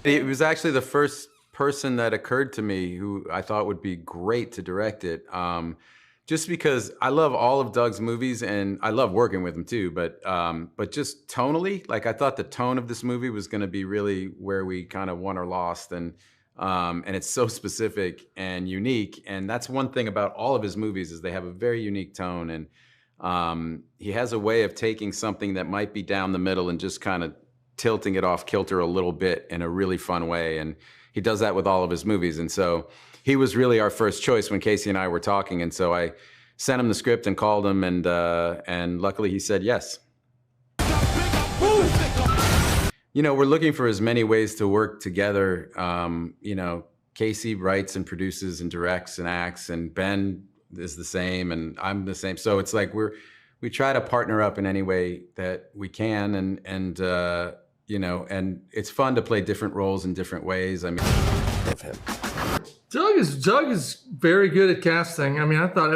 It was actually the first person that occurred to me who I thought would be great to direct it. Just because I love all of Doug's movies and I love working with him too, but just tonally, like I thought the tone of this movie was going to be really where we kind of won or lost, and it's so specific and unique, and that's one thing about all of his movies is they have a very unique tone, and he has a way of taking something that might be down the middle and just kind of tilting it off kilter a little bit in a really fun way, and he does that with all of his movies, and so he was really our first choice when Casey and I were talking, and so I sent him the script and called him, and luckily he said yes. You know, we're looking for as many ways to work together. You know, Casey writes and produces and directs and acts, and Ben is the same, and I'm the same. So it's like we try to partner up in any way that we can, and you know, and it's fun to play different roles in different ways. I mean, of him. Doug is very good at casting. I mean, I thought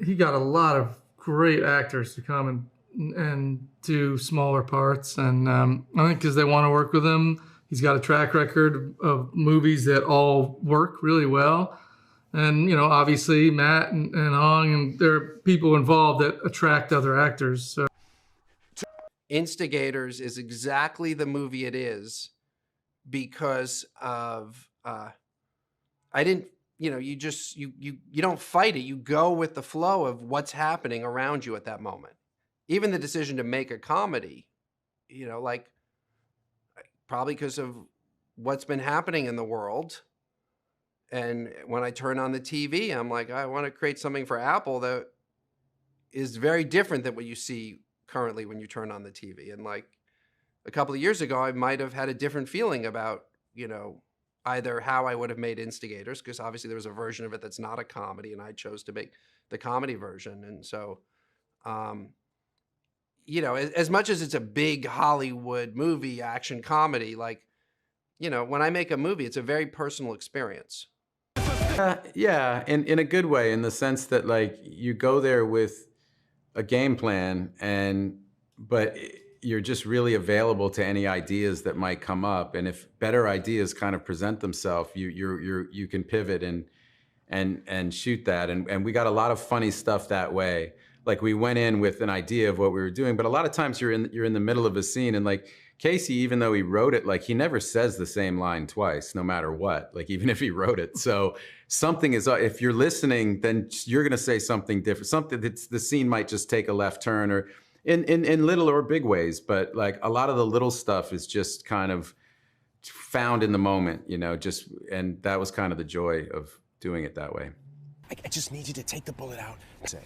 he got a lot of great actors to come and do smaller parts. And I think because they want to work with him, he's got a track record of movies that all work really well. And, you know, obviously Matt and Hong, and there are people involved that attract other actors. So. Instigators is exactly the movie it is because of... I didn't, you know, you don't fight it. You go with the flow of what's happening around you at that moment. Even the decision to make a comedy, you know, like probably because of what's been happening in the world. And when I turn on the TV, I'm like, I want to create something for Apple that is very different than what you see currently when you turn on the TV. And like a couple of years ago, I might have had a different feeling about, you know, either how I would have made Instigators, because obviously there was a version of it that's not a comedy, and I chose to make the comedy version. And so, you know, as much as it's a big Hollywood movie, action comedy, like, you know, when I make a movie, it's a very personal experience. Yeah, in a good way, in the sense that like you go there with a game plan, but you're just really available to any ideas that might come up, and if better ideas kind of present themselves, you can pivot and shoot that, and we got a lot of funny stuff that way. Like we went in with an idea of what we were doing, but a lot of times you're in the middle of a scene, and like Casey, even though he wrote it, like he never says the same line twice, no matter what. Like even if he wrote it, so something is. If you're listening, then you're going to say something different. Something that's the scene might just take a left turn, or in little or big ways, but like a lot of the little stuff is just kind of found in the moment, you know, and that was kind of the joy of doing it that way. I just need you to take the bullet out and say.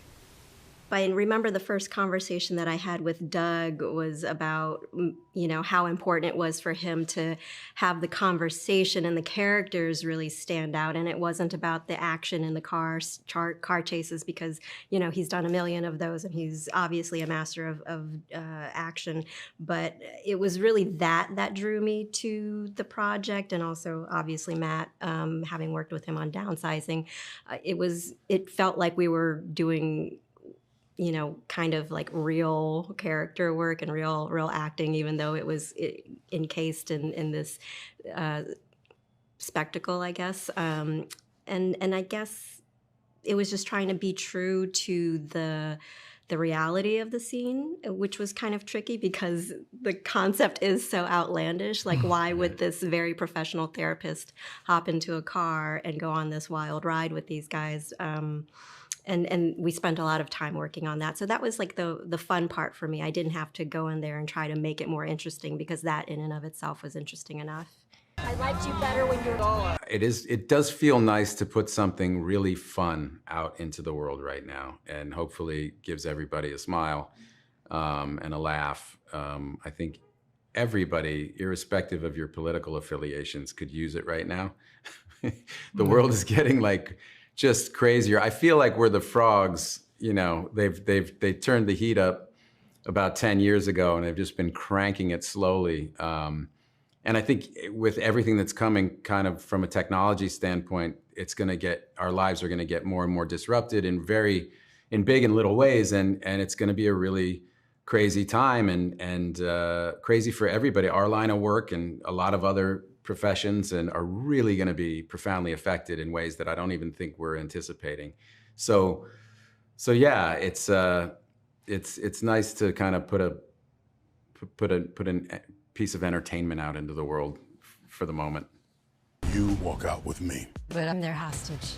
I remember the first conversation that I had with Doug was about, you know, how important it was for him to have the conversation and the characters really stand out. And it wasn't about the action in the car chases, because, you know, he's done a million of those and he's obviously a master of action. But it was really that drew me to the project. And also, obviously, Matt, having worked with him on Downsizing, it felt like we were doing, you know, kind of like real character work and real acting, even though it was encased in this spectacle, I guess. And I guess it was just trying to be true to the reality of the scene, which was kind of tricky because the concept is so outlandish. Like, why would this very professional therapist hop into a car and go on this wild ride with these guys? And we spent a lot of time working on that. So that was like the fun part for me. I didn't have to go in there and try to make it more interesting, because that in and of itself was interesting enough. I liked you better when you were older. It does feel nice to put something really fun out into the world right now, and hopefully gives everybody a smile and a laugh. I think everybody, irrespective of your political affiliations, could use it right now. The world is getting like just crazier. I feel like we're the frogs, you know, they turned the heat up about 10 years ago, and they've just been cranking it slowly. And I think with everything that's coming kind of from a technology standpoint, our lives are gonna get more and more disrupted in big and little ways. And it's gonna be a really crazy time and crazy for everybody. Our line of work and a lot of other professions and are really going to be profoundly affected in ways that I don't even think we're anticipating. So yeah, it's nice to kind of put a piece of entertainment out into the world for the moment. You walk out with me. But I'm their hostage.